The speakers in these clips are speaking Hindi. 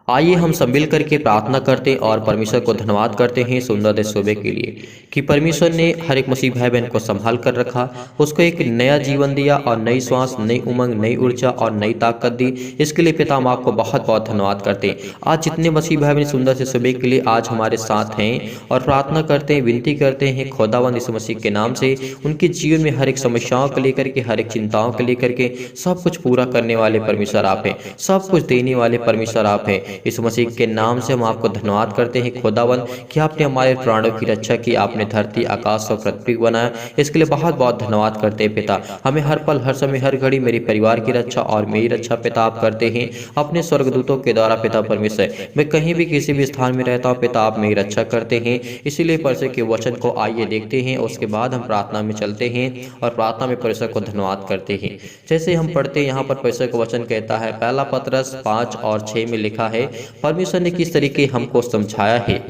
आइए हम सब मिल करके प्रार्थना करते और परमेश्वर को धन्यवाद करते हैं सुंदर दे सुबह के लिए कि परमेश्वर ने हर एक मसीह भाई बहन को संभाल कर रखा, उसको एक नया जीवन दिया और नई श्वास, नई उमंग, नई ऊर्जा और नई ताकत दी। इसके लिए पिता हम आपको बहुत बहुत धन्यवाद करते हैं। आज जितने मसीह भाई बहन सुंदर से सुबह के लिए आज हमारे साथ हैं और प्रार्थना करते हैं, विनती करते हैं खुदावंद यीशु मसीह के नाम से उनके जीवन में हर एक समस्याओं को लेकर के, हर एक चिंताओं को लेकर के सब कुछ पूरा करने वाले परमेश्वर आप हैं, सब कुछ देने वाले परमेश्वर आप हैं। यीशु मसीह के नाम से हम आपको धन्यवाद करते हैं खुदावंद कि आपने हमारे प्राणों की रक्षा की, आपने धरती आकाश और पृथ्वी को बनाया। इसके लिए बहुत बहुत धन्यवाद करते हैं पिता। हमें हर पल, हर समय, हर घड़ी मेरे परिवार की रक्षा और मेरी रक्षा पिता आप करते हैं अपने स्वर्गदूतों के द्वारा पिता परमेश्वर। मैं कहीं भी किसी भी स्थान में रहता हूँ पिता, आप मेरी रक्षा करते हैं। इसीलिए परमेश्वर के वचन को आइए देखते हैं, उसके बाद हम प्रार्थना में चलते हैं और प्रार्थना में परमेश्वर को धन्यवाद करते हैं। जैसे हम पढ़ते हैं यहाँ पर परमेश्वर का वचन कहता है, पहला पतरस 5 और 6 में लिखा है, परमेश्वर ने किस तरीके हमको समझाया है।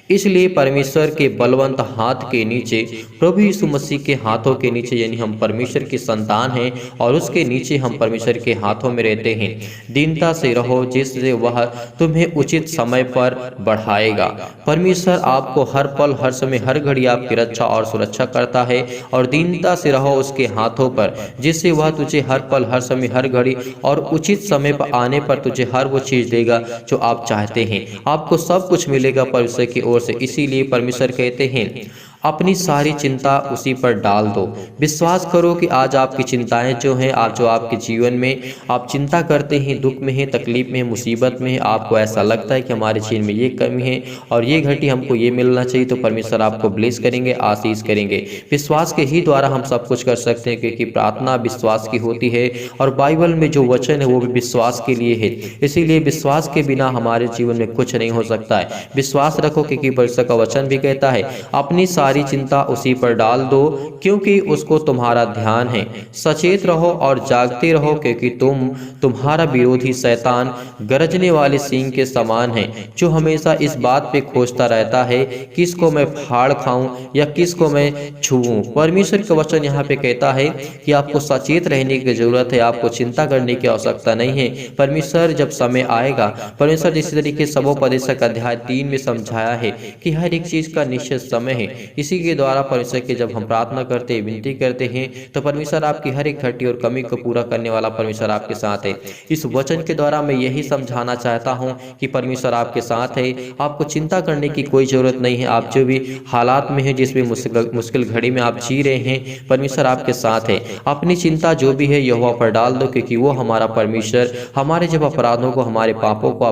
इसलिए परमेश्वर के बलवंत हाथ के नीचे, प्रभु यीशु मसीह के हाथों के नीचे, यानी हम परमेश्वर की संतान हैं और उसके नीचे हम परमेश्वर के हाथों में रहते हैं, दीनता से रहो जिससे वह तुम्हें उचित समय पर बढ़ाएगा। परमेश्वर आपको हर पल, हर समय, हर घड़ी आपकी रक्षा और सुरक्षा करता है और दीनता से रहो उसके हाथों पर, जिससे वह तुझे हर पल, हर समय, हर घड़ी और उचित समय पर आने पर तुझे हर वो चीज देगा जो आप चाहते हैं। आपको सब कुछ मिलेगा परमेश्वर की ओर से। इसीलिए परमेश्वर कहते हैं अपनी सारी चिंता उसी पर डाल दो। विश्वास करो कि आज आपकी चिंताएं जो हैं, आप जो आपके जीवन में आप चिंता करते हैं, दुख में हैं, तकलीफ में हैं, मुसीबत में हैं, आपको ऐसा लगता है कि हमारे जीवन में ये कमी है और ये घटी, हमको ये मिलना चाहिए, तो परमेश्वर आपको ब्लेस करेंगे, आशीष करेंगे। विश्वास के ही द्वारा हम सब कुछ कर सकते हैं, क्योंकि प्रार्थना विश्वास की होती है और बाइबल में जो वचन है वो भी विश्वास के लिए है। इसीलिए विश्वास के बिना हमारे जीवन में कुछ नहीं हो सकता है। विश्वास रखो, क्योंकि परमेश्वर का वचन भी कहता है अपनी सारी चिंता उसी पर डाल दो क्योंकि उसको तुम्हारा ध्यान है। सचेत रहो और जागते रहो, क्योंकि तुम्हारा विरोधी शैतान गरजने वाले सिंह के समान है, जो हमेशा इस बात पे खोजता रहता है किसको मैं फाड़ खाऊं या किसको मैं छूऊं। परमेश्वर का वचन यहाँ पे कहता है कि आपको सचेत रहने की जरूरत है, आपको चिंता करने की आवश्यकता नहीं है। परमेश्वर जब समय आएगा, परमेश्वर जिस तरीके सबोपदेशक अध्याय 3 में समझाया है कि हर एक चीज का निश्चित समय है। इसी के द्वारा परमेश्वर के जब हम प्रार्थना करते हैं, विनती करते हैं, तो परमेश्वर आपकी हर एक घटी और कमी को पूरा करने वाला परमेश्वर आपके साथ है। इस वचन के द्वारा मैं यही समझाना चाहता हूं कि परमेश्वर आपके साथ है, आपको चिंता करने की कोई जरूरत नहीं है। आप जो भी हालात में हैं, जिस भी मुश्किल घड़ी में आप जी रहे हैं, परमेश्वर आपके साथ है। अपनी चिंता जो भी है यहोवा पर डाल दो, क्योंकि वो हमारा परमेश्वर हमारे जब अपराधों को, हमारे पापों को,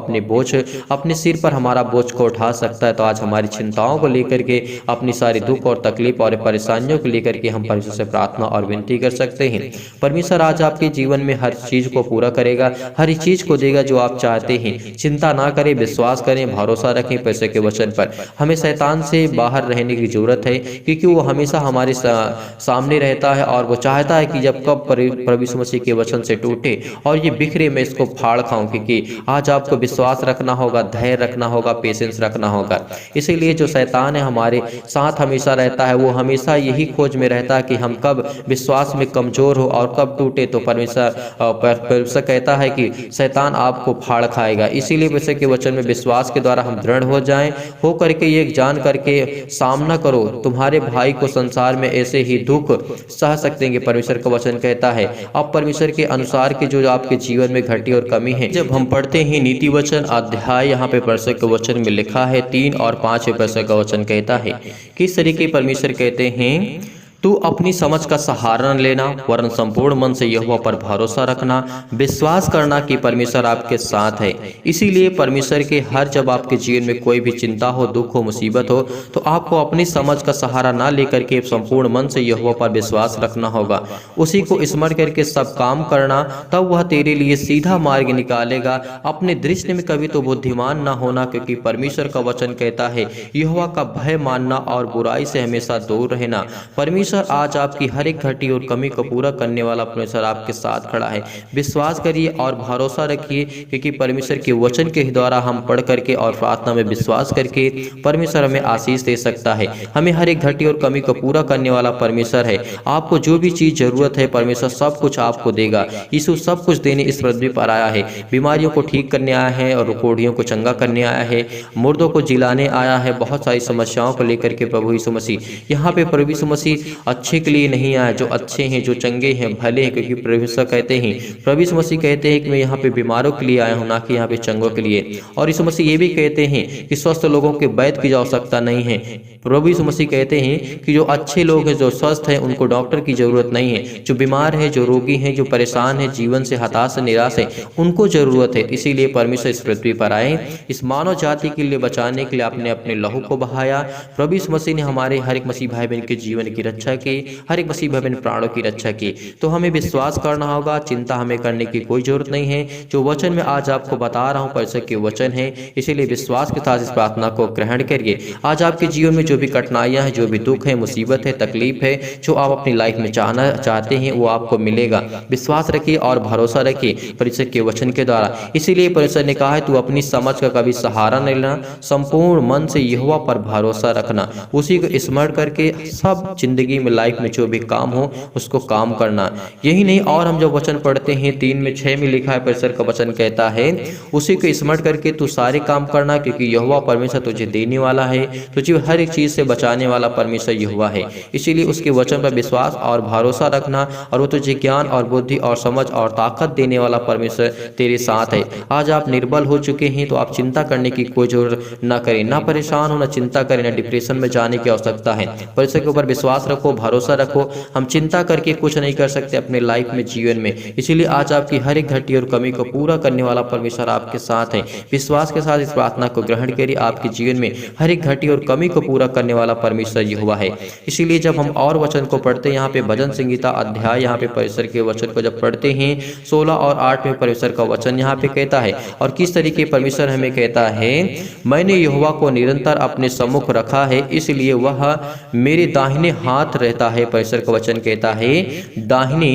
अपने सिर पर हमारा बोझ को उठा सकता है। तो आज हमारी चिंताओं को लेकर के, अपनी सारी दुख और तकलीफ और परेशानियों को लेकर के हम परमेश्वर से प्रार्थना और विनती कर सकते हैं। परमेश्वर आज आपके जीवन में हर चीज को पूरा करेगा, हर चीज को देगा जो आप चाहते हैं। चिंता ना करें, विश्वास करें, भरोसा रखें परमेश्वर के वचन पर। हमें शैतान से बाहर रहने की जरूरत है, क्योंकि वो हमेशा हमारे सामने रहता है और वो चाहता है कि जब कब प्रभु यीशु मसीह के वचन से टूटे और ये बिखरे, मैं इसको फाड़ खाऊं। क्योंकि आज आपको विश्वास रखना होगा, धैर्य रखना होगा, पेशेंस रखना होगा। इसीलिए जो शैतान है हमारे साथ हमेशा रहता है, वो हमेशा यही खोज में रहता है कि हम कब विश्वास में कमजोर हो और कब टूटे। तो परमेश्वर कहता है कि शैतान आपको फाड़ खाएगा। इसीलिए परमेश्वर के वचन में विश्वास के द्वारा हम दृढ़ हो जाएं, हो करके ये जान करके सामना करो। तुम्हारे भाई को संसार में ऐसे ही दुख सह सकते हैं, परमेश्वर का वचन कहता है। अब परमेश्वर के अनुसार की जो आपके जीवन में घटी और कमी है, जब हम पढ़ते हैं नीति वचन अध्याय, यहाँ पे परमेश्वर के वचन में लिखा है 3 और 5 में परमेश्वर का वचन कहता है किस तरीके परमेश्वर कहते हैं, तू अपनी समझ का सहारा न लेना, वरन संपूर्ण मन से यहोवा पर भरोसा रखना, विश्वास करना कि परमेश्वर आपके साथ है। इसीलिए परमेश्वर के हर जब आपके जीवन में कोई भी चिंता हो, दुख हो, मुसीबत हो, तो आपको अपनी समझ का सहारा ना लेकर के संपूर्ण मन से यहोवा पर विश्वास रखना होगा। उसी को स्मरण करके सब काम करना, तब वह तेरे लिए सीधा मार्ग निकालेगा। अपने दृष्टि में कभी तो बुद्धिमान ना होना, क्योंकि परमेश्वर का वचन कहता है यहोवा का भय मानना और बुराई से हमेशा दूर रहना। परमेश्वर परमेश्वर आज आपकी हर एक घटी और कमी को पूरा करने वाला परमेश्वर आपके साथ खड़ा है। विश्वास करिए और भरोसा रखिए, क्योंकि परमेश्वर के वचन के द्वारा हम पढ़ करके और प्रार्थना में विश्वास करके परमेश्वर हमें आशीष दे सकता है। हमें हर एक घटी और कमी को पूरा करने वाला परमेश्वर है। आपको जो भी चीज जरूरत है परमेश्वर सब कुछ आपको देगा। यीशु सब कुछ देने इस पृथ्वी पर आया है। बीमारियों को ठीक करने आया है और कोढ़ियों को चंगा करने आया है, मुर्दों को जिलाने आया है। बहुत सारी समस्याओं को लेकर के प्रभु यीशु मसीह यहाँ पे प्रभु यीशु मसीह अच्छे के लिए नहीं आया, जो अच्छे हैं, जो चंगे हैं, भले हैं, क्योंकि प्रभु यीशु कहते हैं, प्रभु यीशु मसीह कहते हैं कि मैं यहाँ पे बीमारों के लिए आया हूँ, ना कि यहाँ पे चंगों के लिए। और यीशु मसीह ये भी कहते हैं कि स्वस्थ लोगों के वैद्य की आवश्यकता नहीं है। प्रभु यीशु मसीह कहते हैं कि जो अच्छे लोग हैं, जो स्वस्थ हैं, उनको डॉक्टर की जरूरत नहीं है। जो बीमार है, जो रोगी हैं, जो परेशान है, जीवन से हताश निराश है, उनको जरूरत है। इसीलिए परमेश्वर इस पृथ्वी पर आए, इस मानव जाति के लिए बचाने के लिए आपने अपने लहू को बहाया। प्रभु यीशु मसीह ने हमारे हर एक मसीह भाई बहन के जीवन की रक्षा की, हर एक मसीह भाई बहन प्राणों की रक्षा की। तो हमें विश्वास करना होगा, चिंता हमें करने की कोई जरूरत नहीं है। जो वचन में आज आपको बता रहा हूँ परमेश्वर के वचन है, इसीलिए विश्वास के साथ इस प्रार्थना को ग्रहण करिए। आज आपके जीवन में जो भी कठिनाइयां हैं, जो भी दुख है, मुसीबत है, तकलीफ है, जो आप अपनी लाइफ में चाहना चाहते हैं, वो आपको मिलेगा। विश्वास रखिए और भरोसा रखिए परमेश्वर के वचन के द्वारा। इसीलिए परमेश्वर ने कहा है, तू अपनी समझ का कभी सहारा नहीं लेना, संपूर्ण मन से यहोवा पर भरोसा रखना, उसी को स्मरण करके सब जिंदगी में लाइफ में जो भी काम हो उसको काम करना। यही नहीं, और हम जब वचन पढ़ते हैं 3:6 में लिखा है, परमेश्वर का वचन कहता है, उसी को स्मरण करके तू सारे काम करना, क्योंकि यहोवा परमेश्वर तुझे देने वाला है, तुझे हर एक चीज से बचाने वाला परमेश्वर यहोवा है। इसीलिए उसके वचन पर विश्वास और भरोसा रखना, और वो तुझे ज्ञान और बुद्धि और समझ और ताकत देने वाला परमेश्वर तेरे साथ है। आज आप निर्बल हो चुके हैं तो आप चिंता करने की कोई जरूरत ना करें, ना परेशान हो, ना चिंता करें, ना डिप्रेशन में जाने की आवश्यकता है। परमेश्वर के ऊपर विश्वास रखो, भरोसा रखो। हम चिंता करके कुछ नहीं कर सकते अपने लाइफ में, जीवन में। इसीलिए आज आपकी हर एक घटी और कमी को पूरा करने वाला परमेश्वर आपके साथ है। विश्वास के साथ इस प्रार्थना को ग्रहण करिए। आपके जीवन में हर एक घटी और कमी को पूरा करने वाला परमेश्वर यहोवा है। इसीलिए जब हम और वचन को पढ़ते हैं, यहाँ पे भजन संगीता अध्याय, यहाँ पे परमेश्वर के वचन को जब पढ़ते हैं 16 और 8 में परमेश्वर का वचन यहाँ पे कहता है, और किस तरीके परमेश्वर हमें कहता है, मैंने यहोवा को निरंतर अपने सम्मुख रखा है, इसलिए वह मेरे दाहिने हाथ रहता है। परमेश्वर का वचन कहता है, दाहिने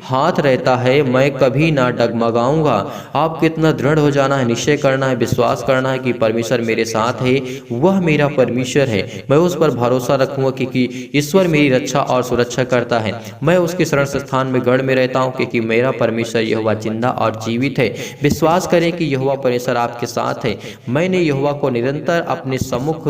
हाथ रहता है, मैं कभी ना डगमगाऊंगा। आपको इतना दृढ़ हो जाना है, निश्चय करना है, विश्वास करना है कि परमेश्वर मेरे साथ है, वह मेरा परमेश्वर है। मैं उस पर भरोसा रखूंगा क्योंकि ईश्वर मेरी रक्षा और सुरक्षा करता है। मैं उसके शरण स्थान में गढ़ में रहता हूं, क्योंकि मेरा परमेश्वर यहोवा जिंदा और जीवित है। विश्वास करें कि यहोवा परमेश्वर आपके साथ है। मैंने यहोवा को निरंतर अपने सम्मुख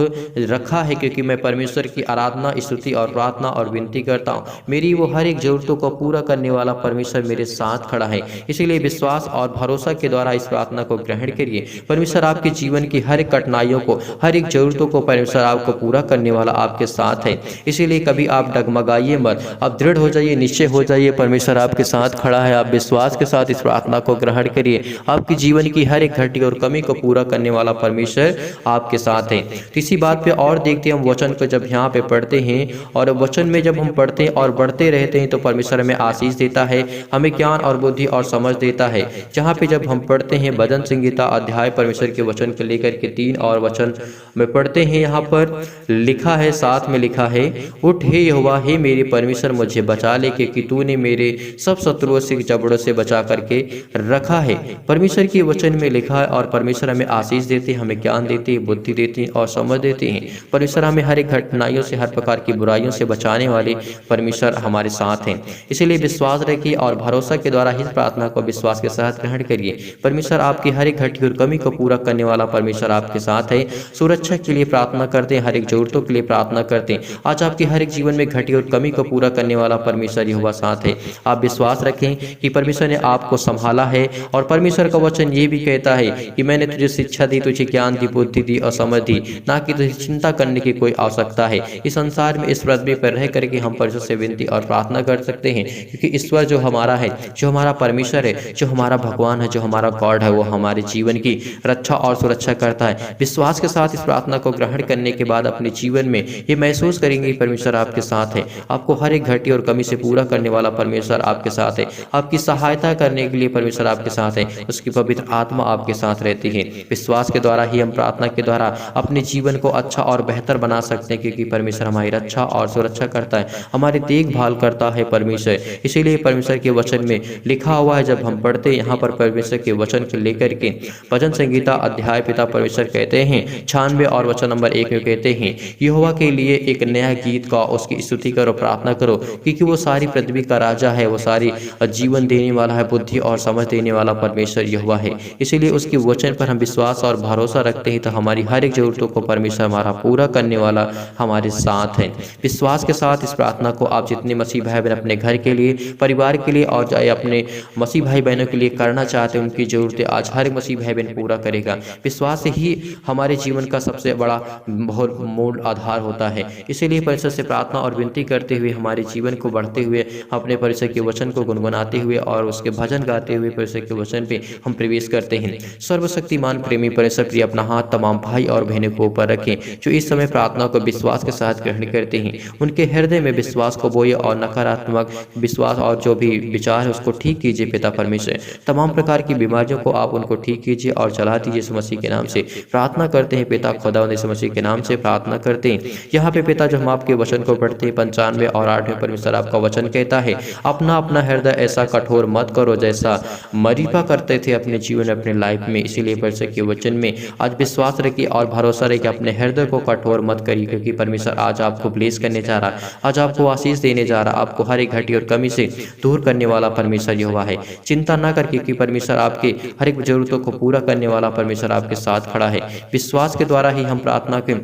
रखा है, क्योंकि मैं परमेश्वर की आराधना, स्तुति और प्रार्थना और विनती करता हूँ। मेरी वो हर एक जरूरतों को पूरा करने वाला परमेश्वर मेरे साथ खड़ा है। इसीलिए विश्वास और भरोसा के द्वारा इस प्रार्थना को ग्रहण करिए। परमेश्वर आपके जीवन की हर एक कठिनाइयों को, हर एक जरूरतों को परमेश्वर आपको पूरा करने वाला आपके साथ है। इसीलिए कभी आप डगमगाइए मत, आप दृढ़ हो जाइए, निश्चय हो जाइए, परमेश्वर आपके साथ खड़ा है। आप विश्वास के साथ इस प्रार्थना को ग्रहण करिए। आपकी जीवन की हर एक घटी और कमी को पूरा करने वाला परमेश्वर आपके साथ है। तो इसी बात पे और देखते हैं हम वचन को जब यहाँ पे पढ़ते हैं, और वचन में जब हम पढ़ते हैं और बढ़ते रहते हैं तो परमेश्वर हमें आशीष देता है, हमें ज्ञान और बुद्धि और समझ देता है। जहाँ पे जब हम पढ़ते हैं भजन संगीता अध्याय परमेश्वर के वचन को लेकर के 3 और वचन में पढ़ते हैं, यहाँ पर लिखा है, साथ में लिखा है, उठ हे यहोवा, हे मेरे परमेश्वर, मुझे बचा ले, क्योंकि तूने मेरे सब शत्रुओं से, जबड़ों से बचा करके रखा है। परमेश्वर के वचन में लिखा है, और परमेश्वर हमें आशीष देते हैं, हमें ज्ञान देते हैं, बुद्धि देते हैं और समझ देते हैं। परमेश्वर हमें हर एक घटनाओं से, हर प्रकार की बुराइयों से बचाने वाले परमेश्वर हमारे साथ हैं। इसीलिए विश्वास रखिए और भरोसा के द्वारा इस प्रार्थना को विश्वास के साथ ग्रहण करिए। परमेश्वर आपकी हर एक घटी और कमी को पूरा करने वाला परमेश्वर आपके साथ है। सुरक्षा के लिए प्रार्थना करते हैं, हर एक जरूरतों के लिए प्रार्थना करते हैं। आज आपकी हर एक जीवन में घटी और कमी को पूरा करने वाला परमेश्वर यहोवा साथ है। आप विश्वास रखें कि परमेश्वर ने आपको संभाला है, और परमेश्वर का वचन ये भी कहता है कि मैंने तुझे शिक्षा दी, तुझे ज्ञान दी, बुद्धि दी और समझ दी, ना कि तुझे चिंता करने की कोई आवश्यकता है। इस संसार में, इस पृथ्वी पर रह करके हम परमेश्वर से विनती और प्रार्थना कर सकते हैं, क्योंकि ईश्वर जो हमारा है, जो हमारा परमेश्वर है, जो हमारा भगवान है, जो हमारा गॉड है, वो हमारे जीवन की रक्षा और सुरक्षा करता है। विश्वास के साथ इस प्रार्थना को ग्रहण करने के बाद अपने जीवन में ये महसूस करेंगे परमेश्वर आपके साथ है, आपको हर एक घटी और कमी से पूरा करने वाला परमेश्वर आपके साथ है, आपकी सहायता करने के लिए परमेश्वर आपके साथ है, उसकी पवित्र आत्मा आपके साथ रहती है। विश्वास के द्वारा ही हम प्रार्थना के द्वारा अपने जीवन को अच्छा और बेहतर बना सकते हैं, क्योंकि परमेश्वर हमारी रक्षा और सुरक्षा करता है, हमारी देखभाल करता है परमेश्वर। इसीलिए परमेश्वर के वचन में लिखा हुआ है, जब हम पढ़ते यहाँ पर परमेश्वर के वचन को लेकर के भजन संगीता अध्याय पिता परमेश्वर कहते हैं 96 और वचन नंबर 1 में कहते हैं, यहोवा के लिए एक नया गीत गाओ, उसकी स्तुति करो, प्रार्थना करो, क्योंकि वो सारी पृथ्वी का राजा है, वो सारी जीवन देने वाला है, बुद्धि और समझ देने वाला परमेश्वर यहोवा है। इसीलिए उसके वचन पर हम विश्वास और भरोसा रखते हैं, तो हमारी हर एक जरूरतों को परमेश्वर हमारा पूरा करने वाला हमारे साथ है। विश्वास के साथ इस प्रार्थना को आप जितने मसीह भाई बहन अपने घर के लिए, परिवार के लिए और अपने मसीह भाई बहनों के लिए करना चाहते हैं, उनकी जरूरतें आज हर एक मसीह भाई बहन पूरा करेगा। विश्वास ही हमारे जीवन का सबसे बड़ा बहुत मूल आधार होता है। इसीलिए परमेश्वर से प्रार्थना और विनती करते हुए हमारे जीवन को बढ़ते हुए अपने परमेश्वर के वचन को गुनगुनाते हुए और उसके भजन गाते हुए परमेश्वर के वचन पे हम प्रवेश करते हैं। सर्वशक्तिमान प्रेमी परमेश्वर प्रिय अपना हाथ तमाम भाई और बहनों को ऊपर रखें जो इस समय प्रार्थना को विश्वास के साथ ग्रहण करते हैं। उनके हृदय में विश्वास को बोए और नकारात्मक विश्वास और जो भी विचार है उसको ठीक कीजिए पिता परमेश्वर। तमाम प्रकार की बीमारियों को आप उनको ठीक कीजिए और चला दीजिए यीशु मसीह के नाम से प्रार्थना करते हैं पिता। खुदावंद यीशु मसीह के नाम से प्रार्थना करते हैं। यहाँ पे पिता जो हम आपके वचन को पढ़ते हैं 95 और 8 में परमेश्वर आपका वचन कहता है, अपना अपना हृदय ऐसा कठोर मत करो जैसा मरीबा करते थे अपने जीवन अपने लाइफ में। इसीलिए परमेश्वर के वचन में आज विश्वास रखिए और भरोसा रखिए, अपने हृदय को कठोर मत करिए, क्योंकि परमेश्वर आज आपको ब्लेस करने जा रहा है, आज आपको आशीष देने जा रहा है, आपको हर एक घटी और कमी से दूर करने वाला परमेश्वर यहोवा है। चिंता ना करके कि परमेश्वर आपके हर एक जरूरतों को पूरा करने वाला परमेश्वर आपके साथ खड़ा है। विश्वास के द्वारा ही हम प्रार्थना के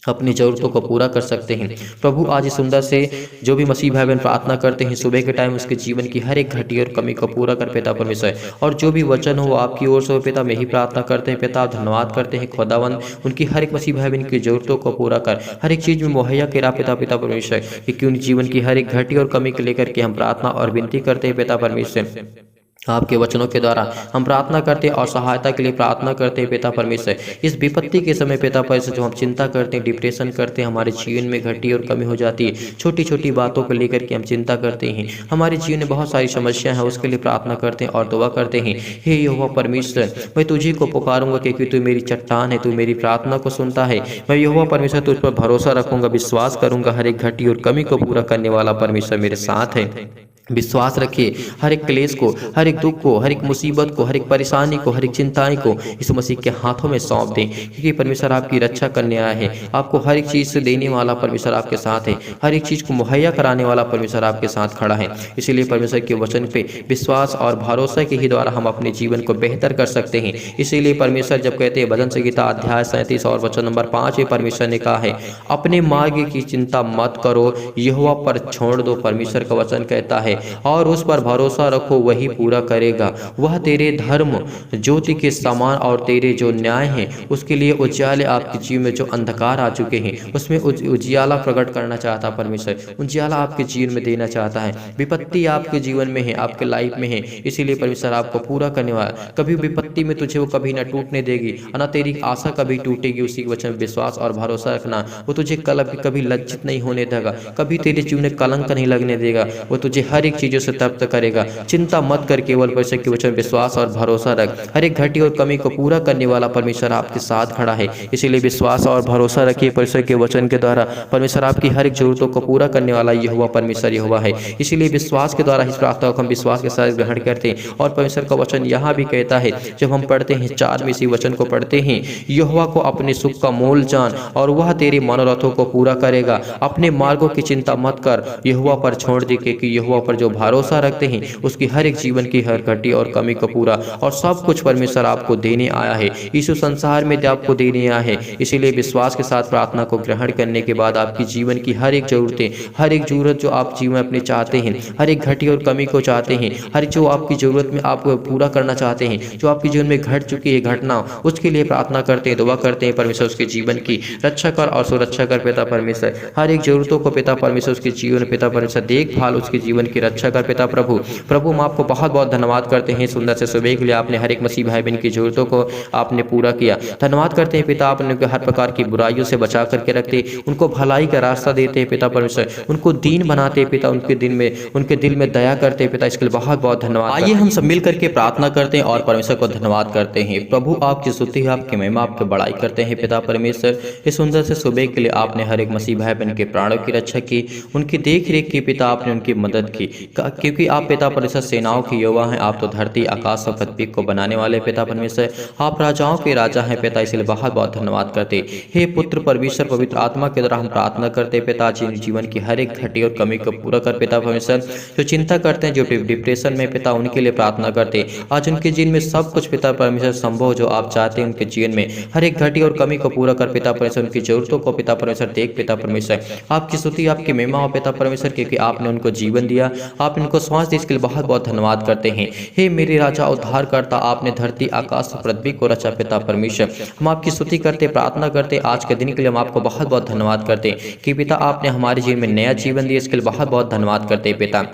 अपनी ज़रूरतों को पूरा कर सकते हैं। प्रभु आज इस सुंदर से जो भी मसीह भाई बहन प्रार्थना करते हैं सुबह के टाइम उसके जीवन की हर एक घटी और कमी को पूरा कर पिता परमेश्वर, और जो भी वचन हो आपकी ओर से हो पिता, में ही प्रार्थना करते हैं पिता। धन्यवाद करते हैं खुदावंद, उनकी हर एक मसीह भाई बहन की ज़रूरतों को पूरा कर हर एक चीज़ में मुहैया करा पिता परमेश्वर, क्योंकि उन जीवन की हर एक घटी और कमी को लेकर के हम प्रार्थना और विनती करते हैं पिता परमेश्वर। आपके वचनों के द्वारा हम प्रार्थना करते हैं और सहायता के लिए प्रार्थना करते हैं पिता परमेश्वर। इस विपत्ति के समय पिता परमेश्वर जो हम चिंता करते हैं, डिप्रेशन करते हैं, हमारे जीवन में घटी और कमी हो जाती है, छोटी छोटी बातों को लेकर के हम चिंता करते हैं, हमारे जीवन में बहुत सारी समस्याएं हैं, उसके लिए प्रार्थना करते हैं और दुआ करते हैं। हे यहोवा परमेश्वर, मैं तुझे को पुकारूंगा क्योंकि तू मेरी चट्टान है, तू मेरी प्रार्थना को सुनता है। मैं यहोवा परमेश्वर तुझ पर भरोसा रखूंगा, विश्वास करूंगा, हर एक घटी और कमी को पूरा करने वाला परमेश्वर मेरे साथ है। विश्वास रखिए हर एक क्लेश को, हर एक दुख को, हर एक मुसीबत को, हर एक परेशानी को, हर एक चिंताएं को इस मसीह के हाथों में सौंप दें, क्योंकि परमेश्वर आपकी रक्षा करने आया है। आपको हर एक चीज़ से देने वाला परमेश्वर आपके साथ है, हर एक चीज़ को मुहैया कराने वाला परमेश्वर आपके साथ खड़ा है। इसीलिए परमेश्वर के वचन पे विश्वास और भरोसा के ही द्वारा हम अपने जीवन को बेहतर कर सकते हैं। इसीलिए परमेश्वर जब कहते हैं भजन संगीता अध्याय 37 और वचन नंबर 5 में परमेश्वर ने कहा है, अपने मार्ग की चिंता मत करो, यहोवा पर छोड़ दो। परमेश्वर का वचन कहता है और उस पर भरोसा रखो, वही पूरा करेगा। वह तेरे धर्म ज्योति के समान और तेरे जो न्याय हैं उसके लिए उजियाले आपके जीवन में जो अंधकार आ चुके हैं उसमें उजियाला प्रकट करना चाहता परमेश्वर, उजियाला आपके जीवन में देना चाहता है। विपत्ति आपके जीवन में है, आपके लाइफ में है, इसीलिए परमेश्वर आपको पूरा करने वाला। कभी विपत्ति में तुझे वो कभी ना टूटने देगी, ना तेरी आशा कभी टूटेगी। उसी के वचन विश्वास और भरोसा रखना, वो तुझे कभी लज्जित नहीं होने देगा, कभी तेरे जीवन में कलंक नहीं लगने देगा, वो तुझे हर एक चीजों से तृप्त करेगा। चिंता मत कर, केवल परमेश्वर के वचन विश्वास और भरोसा रख, हर एक घटी और कमी को पूरा करने वाला परमेश्वर आपके साथ खड़ा है। इसीलिए विश्वास और भरोसा रखिए परमेश्वर के वचन के द्वारा, परमेश्वर आपकी हर एक जरूरतों को पूरा करने वाला यहोवा परमेश्वर यहोवा है। इसीलिए विश्वास के द्वारा इस प्रार्थना को हम विश्वास के साथ ग्रहण करते हैं। और परमेश्वर का वचन यहाँ भी कहता है, जब हम पढ़ते हैं 4 में इसी वचन को पढ़ते हैं, यहोवा को अपने सुख का मोल जान और वह तेरे मनोरथों को पूरा करेगा। अपने मार्गों की चिंता मत कर, यहोवा पर छोड़ दे, क्योंकि यहोवा पर जो भरोसा रखते हैं उसकी हर एक जीवन की हर घटी और कमी को पूरा और सब कुछ परमेश्वर आपको देने आया है। यीशु संसार में आपको देने आया है। इसीलिए विश्वास के साथ प्रार्थना को ग्रहण करने के बाद आपकी जीवन की हर एक जरूरतें, हर एक जरूरत जो आप जीवन अपने चाहते हैं, हर एक घटी और कमी को चाहते हैं, हर जो आपकी जरूरत में आप पूरा करना चाहते हैं, जो आपके जीवन में घट चुकी है घटना, उसके लिए प्रार्थना करते हैं, दुआ करते हैं परमेश्वर उसके जीवन की रक्षा कर और सुरक्षा कर पिता परमेश्वर। हर एक जरूरतों को पिता परमेश्वर उसके जीवन पिता परमेश्वर देखभाल उसके जीवन उनकी रक्षा कर पिता प्रभु। प्रभु हम आपको बहुत बहुत धन्यवाद करते हैं सुंदर से सुबह के लिए। आपने हर एक मसीह भाई बहन की जरूरतों को आपने पूरा किया। धन्यवाद करते हैं पिता, आपने उनको हर प्रकार की बुराइयों से बचा करके रखते, उनको भलाई का रास्ता देते हैं पिता परमेश्वर, उनको दीन बनाते हैं पिता, उनके दिल में दया करते हैं पिता, इसके लिए बहुत बहुत धन्यवाद। आइए हम सब मिल करके प्रार्थना करते हैं और परमेश्वर को धन्यवाद करते हैं। प्रभु आपकी स्तुति है, आपकी महिमा, आपकी बड़ाई करते हैं पिता परमेश्वर। इस सुंदर से सुबह के लिए आपने हर एक मसीह भाई बहन के प्राणों की रक्षा की, उनकी देख रेख की पिता, आपने उनकी मदद की, क्योंकि आप पिता परमेश्वर सेनाओं के युवा हैं। आप तो धरती आकाश और पृथ्वी को बनाने वाले पिता परमेश्वर, आप राजाओं के राजा हैं पिता, इसलिए बहुत बहुत धन्यवाद करते। हे पुत्र परमेश्वर, पवित्र आत्मा के द्वारा हम प्रार्थना करते पिता, जीवन की हर एक घटी और कमी को पूरा कर पिता परमेश्वर। जो चिंता करते हैं, जो डिप्रेशन में पिता, उनके लिए प्रार्थना करते। आज उनके जीवन में सब कुछ पिता परमेश्वर संभव जो आप चाहते हैं उनके जीवन में, हर एक घटी और कमी को पूरा कर पिता परमेश्वर, उनकी जरूरतों को पिता परमेश्वर देख पिता परमेश्वर। आपकी स्तुति, आपकी महिमा हो पिता परमेश्वर, क्योंकि आपने उनको जीवन दिया, आपने उनको श्वास दी, इसके लिए बहुत बहुत धन्यवाद करते हैं। हे मेरे राजा उद्धार करता, आपने धरती आकाश और पृथ्वी को रचा पिता परमेश्वर। हम आपकी स्तुति करते, प्रार्थना करते, आज के दिन के लिए हम आपको बहुत बहुत धन्यवाद करते हैं कि पिता आपने हमारे जीवन में नया जीवन दिया, इसके लिए बहुत बहुत धन्यवाद करते हैं पिता।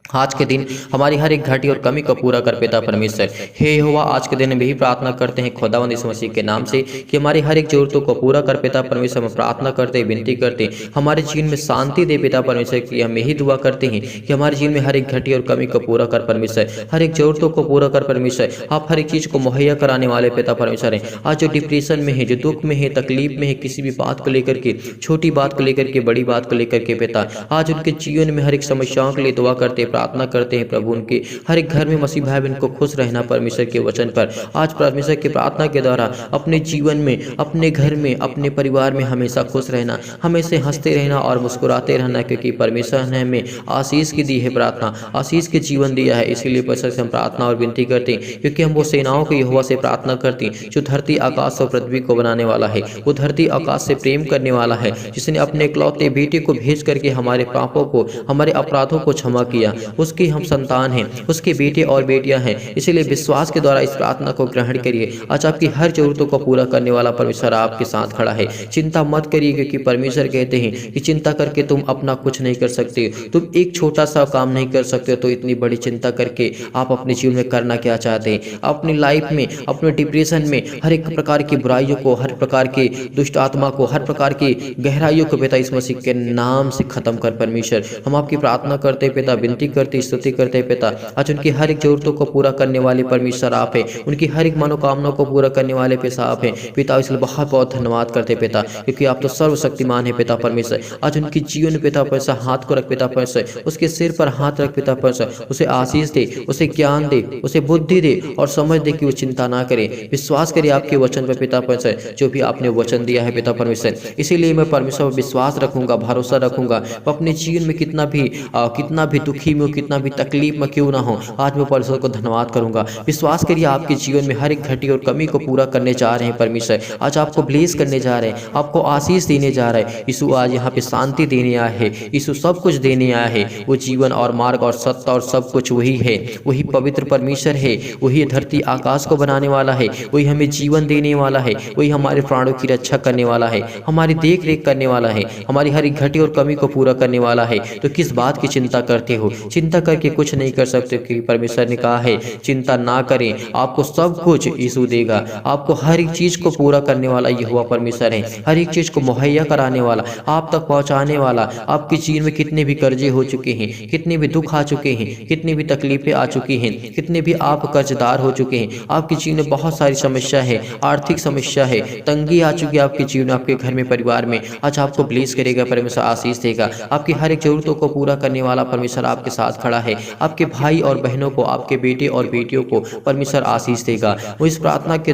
आज के दिन हमारी हर एक घाटी और कमी को पूरा कर पिता परमेश्वर। हे यहोवा, आज के दिन में भी प्रार्थना करते हैं खुदावंद यीशु मसीह के नाम से कि हमारी हर एक जरूरतों को पूरा कर पिता परमेश्वर। हम प्रार्थना करते, विनती करते, हमारे जीवन में शांति दे पिता परमेश्वर की हम यही दुआ करते हैं कि हमारे जीवन में हर एक घटी और कमी को पूरा कर परमेश्वर, हर एक जरूरतों को पूरा कर परमेश्वर। आप हर एक चीज़ को मुहैया कराने वाले पिता परमेश्वर हैं। आज जो डिप्रेशन में है, जो दुख में है, तकलीफ में है, किसी भी बात को लेकर के, छोटी बात को लेकर के, बड़ी बात को लेकर के पिता, आज उनके जीवन में हर एक समस्याओं के लिए दुआ करते, प्रार्थना करते हैं प्रभु। उनके हर एक घर में मसीह भाई बहन को खुश रहना परमेश्वर के वचन पर। आज परमेश्वर की प्रार्थना के द्वारा अपने जीवन में, अपने घर में, अपने परिवार में हमेशा खुश रहना, हमेशा हंसते रहना और मुस्कुराते रहना, क्योंकि परमेश्वर ने हमें आशीष की दी है, प्रार्थना आशीष के जीवन दिया है। इसीलिए परमेश्वर से हम प्रार्थना और विनती करते हैं, क्योंकि हम वो सेनाओं के यहोवा से प्रार्थना करते हैं जो धरती आकाश और पृथ्वी को बनाने वाला है, वो धरती आकाश से प्रेम करने वाला है, जिसने अपने इकलौते बेटे को भेज करके हमारे पापों को, हमारे अपराधों को क्षमा किया। उसकी हम संतान हैं, उसके बेटे और बेटियां हैं। इसीलिए विश्वास के द्वारा इस प्रार्थना को ग्रहण करिए। आज आपकी हर जरूरतों को पूरा करने वाला परमेश्वर आपके साथ खड़ा है। चिंता मत करिए, क्योंकि परमेश्वर कहते हैं कि चिंता करके तुम अपना कुछ नहीं कर सकते। तुम एक छोटा सा काम नहीं कर सकते, तो इतनी बड़ी चिंता करके आप अपने जीवन में करना क्या चाहते हैं? अपनी लाइफ में, अपने डिप्रेशन में हर एक प्रकार की बुराइयों को, हर प्रकार के दुष्ट आत्मा को, हर प्रकार की गहराइयों को पिता इस मसीह के नाम से खत्म कर परमेश्वर। हम आपकी प्रार्थना करते पिता, विनती करते, स्तुति करते पिता। आज उनकी हर एक जरूरतों को पूरा करने वाले परमेश्वर आप है, उनकी हर एक मनोकामनाओं को पूरा करने वाले पिता आप है पिता। इसलिए बहुत बहुत धन्यवाद करते पिता, क्योंकि आप तो सर्वशक्तिमान है पिता परमेश्वर। आज उनकी जीवन पिता परमेश्वर, हाथ को रख पिता परमेश्वर, उसके सिर पर हाथ रख पिता परमेश्वर, उसे आशीष दे, उसे ज्ञान दे, उसे बुद्धि दे और समझ दे कि वो चिंता ना करे, विश्वास करे आपके वचन पर पिता परमेश्वर, जो भी आपने वचन दिया है पिता परमेश्वर। इसीलिए मैं परमेश्वर पर विश्वास रखूंगा, भरोसा रखूंगा। अपने जीवन में कितना भी दुखी में, कितना भी तकलीफ में क्यों ना हो, आज मैं परमेश्वर को धन्यवाद करूंगा। विश्वास करिए, आपके जीवन में हर एक घटी और कमी को पूरा करने जा रहे हैं परमेश्वर। आज आपको ब्लेस करने जा रहे हैं, आपको आशीष देने जा रहे हैं। यीशु आज यहाँ पे शांति देने आया है, यीशु सब कुछ देने आया है। वो जीवन और मार्ग और सत्य और सब कुछ वही है, वही पवित्र परमेश्वर है, वही धरती आकाश को बनाने वाला है, वही हमें जीवन देने वाला है, वही हमारे प्राणों की रक्षा करने वाला है, हमारी देख रेख करने वाला है, हमारी हर एक घटी और कमी को पूरा करने वाला है। तो किस बात की चिंता करते हो? चिंता करके कुछ नहीं कर सकते, क्योंकि परमेश्वर ने कहा है चिंता ना करें, आपको सब कुछ यीशु देगा। आपको हर एक चीज को पूरा करने वाला यहोवा परमेश्वर है, हर एक चीज को मुहैया कराने वाला, आप तक पहुंचाने वाला। आपके जीवन में कितने भी कर्जे हो चुके हैं, कितने भी दुख आ चुके हैं, कितनी भी तकलीफें आ चुकी हैं, कितने भी आप कर्जदार हो चुके हैं, आपके जीवन में बहुत सारी समस्या है, आर्थिक समस्या है, तंगी आ चुकी है आपके जीवन, आपके घर में, परिवार में। आज आपको ब्लेस करेगा परमेश्वर, आशीष देगा। आपकी हर एक जरूरतों को पूरा करने वाला परमेश्वर आपके साथ खड़ा है। आपके भाई और बहनों को, आपके बेटे और बेटियों को परमेश्वर आशीष देगा। वो इस प्रार्थना के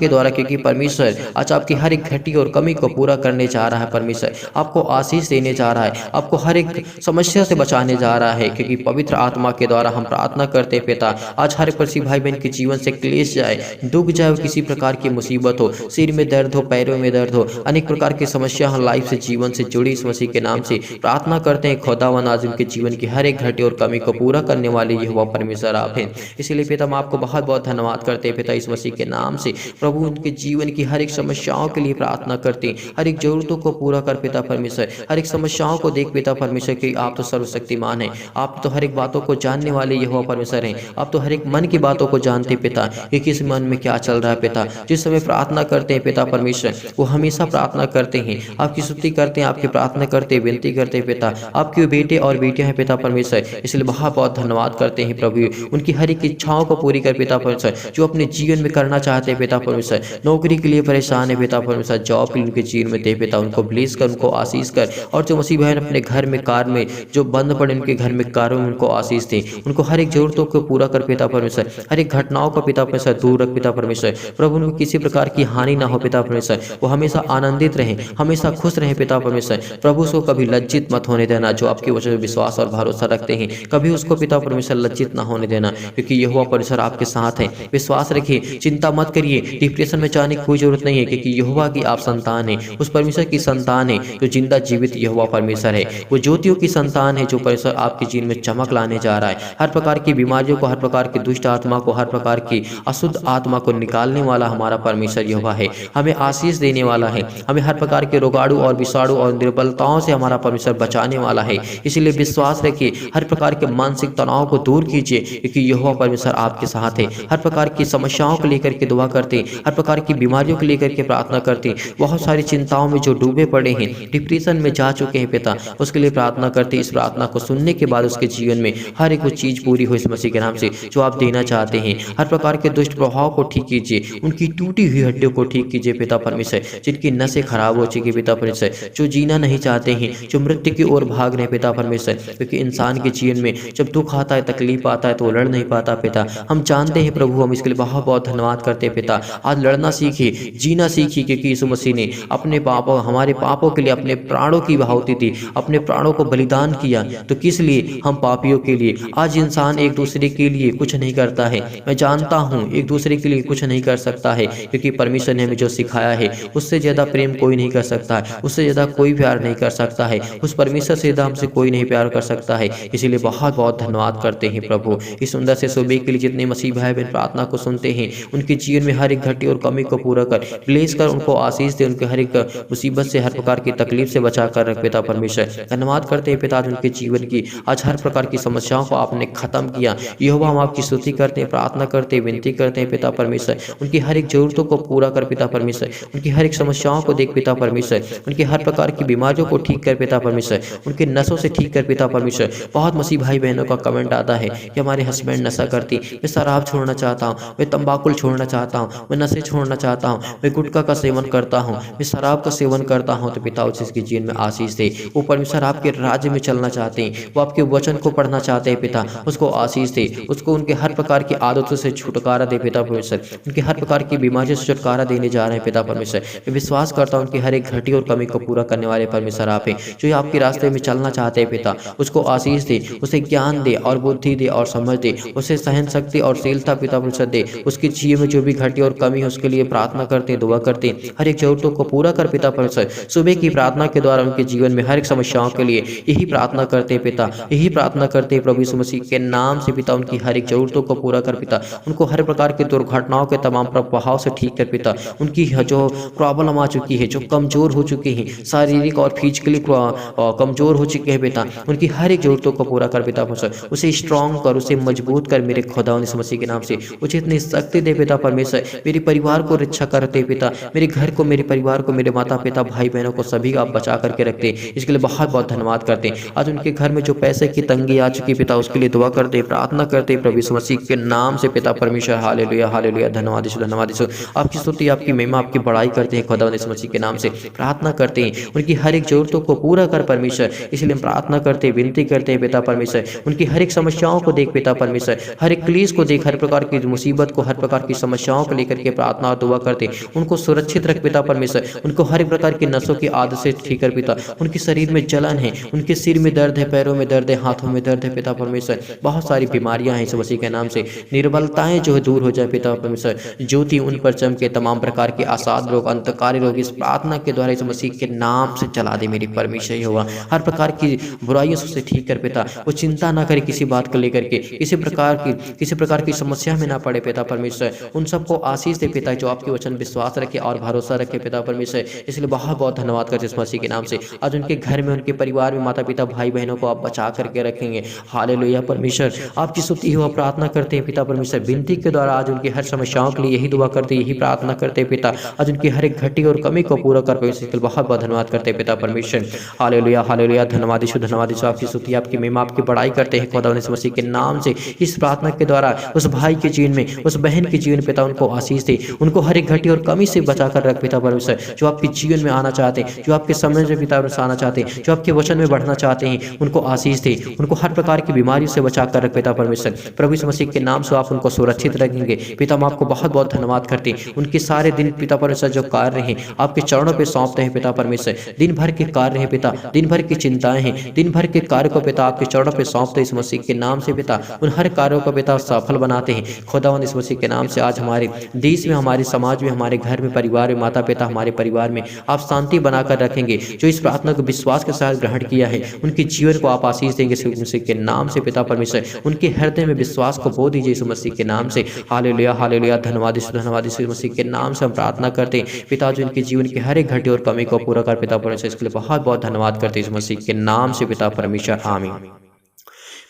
द्वारा क्योंकि परमेश्वर आज आपकी हर एक घटी और कमी को पूरा करने जा रहा है। परमेश्वर आपको आशीष देने जा रहा है, आपको हर एक समस्या से बचाने जा रहा है, क्योंकि पवित्र आत्मा के द्वारा हम प्रार्थना करते पिता। आज हर एक भाई बहन के जीवन से क्लेश जाए, दुख जाए, किसी प्रकार की मुसीबत हो, सिर में दर्द हो, पैरों में दर्द हो, अनेक प्रकार की समस्या लाइफ से, जीवन से जुड़ी, इस मसीह के नाम से प्रार्थना करते हैं खुदावन आज उनके जीवन उनकी हर एक घटी और कमी को पूरा करने वाले यहोवा परमेश्वर आप हैं। इसीलिए पिता हम आपको बहुत बहुत धन्यवाद करते हैं पिता, इस मसीह के नाम से प्रभु उनके जीवन की हर एक समस्याओं के लिए प्रार्थना करते हैं, हर एक जरूरतों को पूरा कर पिता परमेश्वर, हर एक समस्याओं को देख पिता परमेश्वर कि आप तो सर्वशक्तिमान हैं, आप तो हर एक बातों को जानने वाले यहोवा परमेश्वर हैं, आप तो हर एक मन की बातों को जानते पिता कि किस मन में क्या चल रहा है पिता। जिस समय प्रार्थना करते हैं पिता परमेश्वर वो हमेशा प्रार्थना करते हैं, आपकी स्तुति करते हैं, आपकी प्रार्थना करते हैं, विनती करते हैं पिता, आपके बेटे और बेटियां हैं पिता परमेश्वर। इसलिए बहुत बहुत धन्यवाद करते हैं प्रभु, उनकी हर एक इच्छाओं को पूरी कर पिता परमेश्वर, जो अपने जीवन में करना चाहते हैं पिता परमेश्वर, नौकरी के लिए परेशान है पिता परमेश्वर, जॉब के लिए उनके जीवन में दे पिता, उनको ब्लेस कर, उनको आशीष कर। और जो मसीह बहन अपने घर में कार में जो बंद पड़े उनके घर में कारों में उनको आशीष दे, उनको हर एक जरूरतों को पूरा कर पिता परमेश्वर, हर एक घटनाओं का पिता परमेश्वर दूर रख पिता परमेश्वर। प्रभु उनको किसी प्रकार की हानि ना हो पिता परमेश्वर, वो हमेशा आनंदित रहें, हमेशा खुश रहें पिता परमेश्वर। प्रभु उसको कभी लज्जित मत होने देना, जो आपके वचन में विश्वास और भरोसा रखते हैं कभी उसको पिता परमेश्वर लज्जित ना होने देना, क्योंकि यहोवा परमेश्वर आपके साथ है। विश्वास रखिए, चिंता मत करिए, डिप्रेशन में जाने की कोई जरूरत नहीं है, क्योंकि यहोवा की आप संतान है, उस परमेश्वर की संतान है जो जिंदा जीवित यहोवा परमेश्वर है, वो ज्योतियों की संतान है जो परमेश्वर आपके जीवन में चमक लाने जा रहा है। हर प्रकार की बीमारियों को, हर प्रकार की दुष्ट आत्मा को, हर प्रकार की अशुद्ध आत्मा को निकालने वाला हमारा परमेश्वर यहोवा है, हमें आशीष देने वाला है, हमें हर प्रकार के रोगाणु और विषाणु और निर्बलताओं से हमारा परमेश्वर बचाने वाला है। इसलिए विश्वास रखिए, हर प्रकार के मानसिक तनाव को दूर कीजिए, क्योंकि यहोवा परमेश्वर आपके साथ है। हर प्रकार की समस्याओं को लेकर के दुआ करते, हर प्रकार की बीमारियों को लेकर के प्रार्थना करते, बहुत सारी चिंताओं में जो डूबे पड़े हैं, डिप्रेशन में जा चुके हैं पिता, उसके लिए प्रार्थना करते। इस प्रार्थना को सुनने के बाद उसके जीवन में हर एक वो चीज पूरी हो इस मसीह के नाम से जो आप देना चाहते हैं। हर प्रकार के दुष्ट प्रभाव को ठीक कीजिए, उनकी टूटी हुई हड्डियों को ठीक कीजिए पिता परमेश्वर, जिनकी नसें खराब हो चुकी पिता परमेश्वर, जो जीना नहीं चाहते हैं, जो मृत्यु की ओर भाग रहे पिता परमेश्वर, क्योंकि इंसान के जीवन में जब दुख आता है, तकलीफ आता है तो वो लड़ नहीं पाता पिता। हम जानते हैं प्रभु, हम इसके लिए बहुत बहुत धन्यवाद करते हैं पिता। आज लड़ना सीखिए, जीना सीखिए, क्योंकि यीशु मसीह ने अपने पापों, हमारे पापों के लिए अपने प्राणों की बहावती दी, अपने प्राणों को बलिदान किया। तो किस लिए? हम पापियों के लिए। आज इंसान एक दूसरे के लिए कुछ नहीं करता है, मैं जानता हूँ एक दूसरे के लिए कुछ नहीं कर सकता है, क्योंकि परमेश्वर ने हमें जो सिखाया है उससे ज्यादा प्रेम कोई नहीं कर सकता है, उससे ज्यादा कोई प्यार नहीं कर सकता है, उस परमेश्वर से ज्यादा हमसे कोई नहीं प्यार कर सकता है। इसीलिए बहुत बहुत धन्यवाद करते हैं प्रभु इस सुंदर से सुबह के लिए। जितने मसीह भाई बहन प्रार्थना को सुनते हैं, उनके जीवन में हर एक घटी और कमी को पूरा कर, ब्लेस कर, उनको आशीष दे, उनके हर एक मुसीबत से, हर प्रकार की तकलीफ से बचा कर रख पिता परमेश्वर। धन्यवाद करते हैं पिता उनके जीवन की, आज हर प्रकार की समस्याओं को आपने खत्म किया। यहोवा हम आपकी स्तुति करते हैं, प्रार्थना करते हैं, विनती करते हैं पिता परमेश्वर, उनकी हर एक जरूरतों को पूरा कर पिता परमेश्वर, उनकी हर एक समस्याओं को देख पिता परमेश्वर, उनकी हर प्रकार की बीमारियों को ठीक कर पिता परमेश्वर, उनके नसों से ठीक कर पिता परमेश्वर। बहुत मसीह भाई बहनों का कमेंट आता है कि हमारे हस्बैंड नशा करती, मैं शराब छोड़ना चाहता हूँ, मैं तंबाकू छोड़ना चाहता हूँ, मैं नशे छोड़ना चाहता हूँ, मैं गुटखा का सेवन करता हूँ, मैं शराब का सेवन करता हूँ। तो पिता उसके जीवन में आशीष दे। वो परमेश्वर आपके राज्य में चलना चाहते हैं, वो आपके वचन को पढ़ना चाहते हैं पिता, उसको आशीष दे, उसको उनके हर प्रकार की आदतों से छुटकारा दे पिता परमेश्वर, उनके हर प्रकार की बीमारियों से छुटकारा देने जा रहे हैं पिता परमेश्वर। मैं विश्वास करता हूँ उनकी हर एक घटी और कमी को पूरा करने वाले परमेश्वर आप हैं, जो आपके रास्ते में चलना चाहते हैं पिता, उसको आशीष दे, उसे ज्ञान दे और बुद्धि दे और समझ दे, उसे सहन शक्ति और शीलता पिता परमेश्वर दे। उसके जीवन में जो भी घटी और कमी है उसके लिए प्रार्थना करते, दुआ करते, हर एक जरूरतों को पूरा कर पिता परमेश्वर। सुबह की प्रार्थना के द्वारा उनके जीवन में हर एक समस्याओं के लिए यही प्रार्थना करते हैं पिता, यही प्रार्थना करते हैं प्रभु यीशु मसीह के नाम से पिता। उनकी हर एक जरूरतों को पूरा कर पिता, उनको हर प्रकार की दुर्घटनाओं के तमाम प्रभाव से ठीक कर पिता। उनकी जो प्रॉब्लम आ चुकी है, जो कमजोर हो चुके हैं, शारीरिक और फिजिकली कमजोर हो चुके हैं पिता, उनकी हर एक जरूरतों को पूरा कर पिता परमेश्वर। उसे स्ट्रॉन्ग कर, उसे मजबूत कर मेरे खुदा यीशु मसीह के नाम से। उसे इतनी शक्ति दे पिता परमेश्वर, मेरे परिवार को रक्षा करते पिता, मेरे घर को, मेरे परिवार को, मेरे माता पिता भाई बहनों को सभी आप बचा करके रखते। इसके लिए बहुत बहुत धन्यवाद करते हैं। आज उनके घर में जो पैसे की तंगी आ चुकी पिता, उसके लिए दुआ करते, प्रार्थना करते प्रभु यीशु मसीह के नाम से पिता परमेश्वर। हालेलुया हालेलुया, धन्यवाद यीशु, धन्यवाद यीशु। आपकी स्तुति, आपकी महिमा, आपकी बड़ाई करते हैं खुदा यीशु मसीह के नाम से। प्रार्थना करते हैं उनकी हर एक जरूरतों को पूरा कर परमेश्वर, इसलिए हम प्रार्थना करते, विनती करते हैं पिता परमेश्वर। उनकी हर एक समस्याओं को देख पिता परमेश्वर, हर एक क्लेश को देख, हर प्रकार की मुसीबत को, हर प्रकार की समस्याओं को लेकर के प्रार्थना और दुआ करते, उनको सुरक्षित रख पिता परमेश्वर। उनको हर प्रकार की नसों की आदत से ठीक कर पिता। उनके शरीर में जलन है, उनके सिर में दर्द है, पैरों में दर्द है, हाथों में दर्द है पिता परमेश्वर। बहुत सारी बीमारियां हैं यीशु मसीह के नाम से। निर्बलताएं जो है दूर हो जाए पिता परमेश्वर। ज्योति उन पर चमके, तमाम प्रकार के असाध रोग, अंतकारी रोग इस प्रार्थना के द्वारा यीशु मसीह के नाम से चला दे मेरी परमेश्वर। हुआ हर प्रकार की बुराइयों से ठीक कर पिता। वो चिंता ना करे किसी बात को लेकर के, किसी प्रकार की समस्या में ना पड़े पिता परमेश्वर। उन सबको आशीष दे पिता जो आपके वचन विश्वास रखे और भरोसा रखे पिता परमेश्वर। इसलिए बहुत बहुत धन्यवाद करते इस मसीह के नाम से। आज उनके घर में, उनके परिवार में, माता पिता भाई बहनों को आप बचा करके रखेंगे। हालेलुया परमेश्वर, आपकी स्तुति हो प्रार्थना करते हैं पिता परमेश्वर। विनती के द्वारा आज उनकी हर समस्याओं के लिए यही दुआ करते, यही प्रार्थना करते हैं पिता। आज उनकी हर एक घटी और कमी को पूरा कर पाए, इसके लिए बहुत बहुत धन्यवाद करते हैं पिता परमेश्वर। हालेलुया हालेलुया, धन्यवाद यीशु, धन्यवाद यीशु। आपकी स्तुति, आपकी महिमा, आपकी बड़ाई करते हैं खुदावंद यीशु मसीह के नाम से। इस प्रार्थना के द्वारा उस भाई के जीवन में, उस बहन के जीवन पिता उनको आशीष दे, उनको हर एक घटी और कमी से बचा कर रख पिता परमेश्वर। जो आपके जीवन में आना चाहते हैं, जो आपके समझ में पिता परमेश्वर आना चाहते हैं, जो आपके वचन में बढ़ना चाहते हैं, उनको आशीष दे, उनको हर प्रकार की बीमारियों से बचा कर रख पिता परमेश्वर। प्रभु यीशु मसीह के नाम से आप उनको सुरक्षित रखेंगे पिता। हम आपको बहुत बहुत धन्यवाद करते हैं। उनके सारे दिन पिता परमेश्वर जो कार्य हैं आपके चरणों पे सौंपते हैं पिता परमेश्वर। दिन भर के कार्य हैं पिता, दिन भर की चिंताएं हैं, दिन भर के कार्य को पिता आपके चरणों पे सौंपते हैं इस मसीह के नाम से पिता। उन हर कार्यों को पिता सफल बनाते हैं खुदावंद इस मसीह के नाम से। आज हमारे देश में, हमारे समाज में, हमारे घर में, परिवार में, माता पिता हमारे परिवार में आप शांति बनाकर रखेंगे। जो इस प्रार्थना को विश्वास के साथ ग्रहण किया है उनके जीवन को आप आशीष देंगे इस मसीह के नाम से पिता परमेश्वर। उनके हृदय में विश्वास को बो दीजिए इस मसीह के नाम से। हालेलुया हालेलुया, धन्यवाद यीशु मसीह के नाम से हम प्रार्थना करते हैं पिता। जो इनके जीवन की हर एक घटी और कमी को पूरा कर पिता परमेश्वर, इसके लिए बहुत बहुत धन्यवाद करते हैं इस मसीह के नाम से पिता परमेश्वर, आमीन।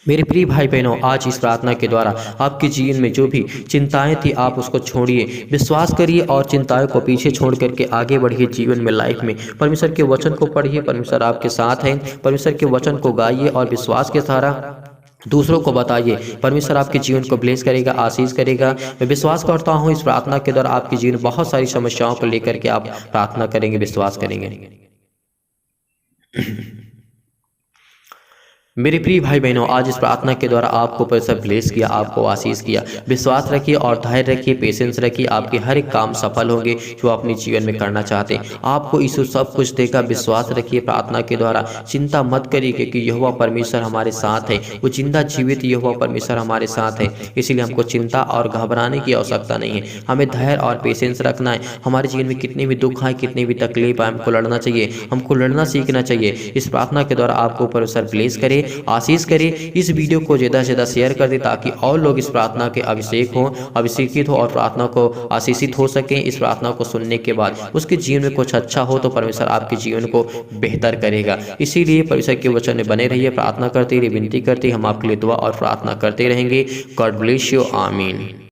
मेरे प्रिय भाई बहनों, आज इस प्रार्थना के द्वारा आपके जीवन में जो भी चिंताएं थी आप उसको छोड़िए, विश्वास करिए और चिंताओं को पीछे छोड़ करके आगे बढ़िए जीवन में, लाइफ में। परमेश्वर के वचन को पढ़िए, परमेश्वर आपके साथ है। परमेश्वर के वचन को गाइए और विश्वास के सहारा दूसरों को बताइए। परमेश्वर आपके जीवन को ब्लेस करेगा, आशीष करेगा। मैं विश्वास करता हूँ इस प्रार्थना के द्वारा आपके जीवन में बहुत सारी समस्याओं को लेकर के आप प्रार्थना करेंगे, विश्वास करेंगे। मेरे प्रिय भाई बहनों, आज इस प्रार्थना के द्वारा आपको परमेश्वर ब्लेस किया, आपको आशीष किया। विश्वास रखिए और धैर्य रखिए, पेशेंस रखिए। आपके हर एक काम सफल होंगे जो अपने जीवन में करना चाहते हैं। आपको यीशु सब कुछ देगा। विश्वास रखिए प्रार्थना के द्वारा। चिंता मत करिए क्योंकि यहोवा परमेश्वर हमारे साथ है। वो जिंदा जीवित यहोवा परमेश्वर हमारे साथ है, इसीलिए हमको चिंता और घबराने की आवश्यकता नहीं है। हमें धैर्य और पेशेंस रखना है। हमारे जीवन में कितने भी दुख आए, कितनी भी तकलीफ आए, हमको लड़ना चाहिए, हमको लड़ना सीखना चाहिए। इस प्रार्थना के द्वारा आपको परमेश्वर ब्लेस करे, आशीष करे। इस वीडियो को ज़्यादा से ज़्यादा शेयर कर दे ताकि और लोग इस प्रार्थना के अभिषेकित हो और प्रार्थना को आशीषित हो सकें। इस प्रार्थना को सुनने के बाद उसके जीवन में कुछ अच्छा हो तो परमेश्वर आपके जीवन को बेहतर करेगा। इसीलिए परमेश्वर के वचन में बने रहिए, प्रार्थना करते रहिए, विनती करते हम आपके लिए दुआ और प्रार्थना करते रहेंगे। गॉड ब्लेस यू, आमीन।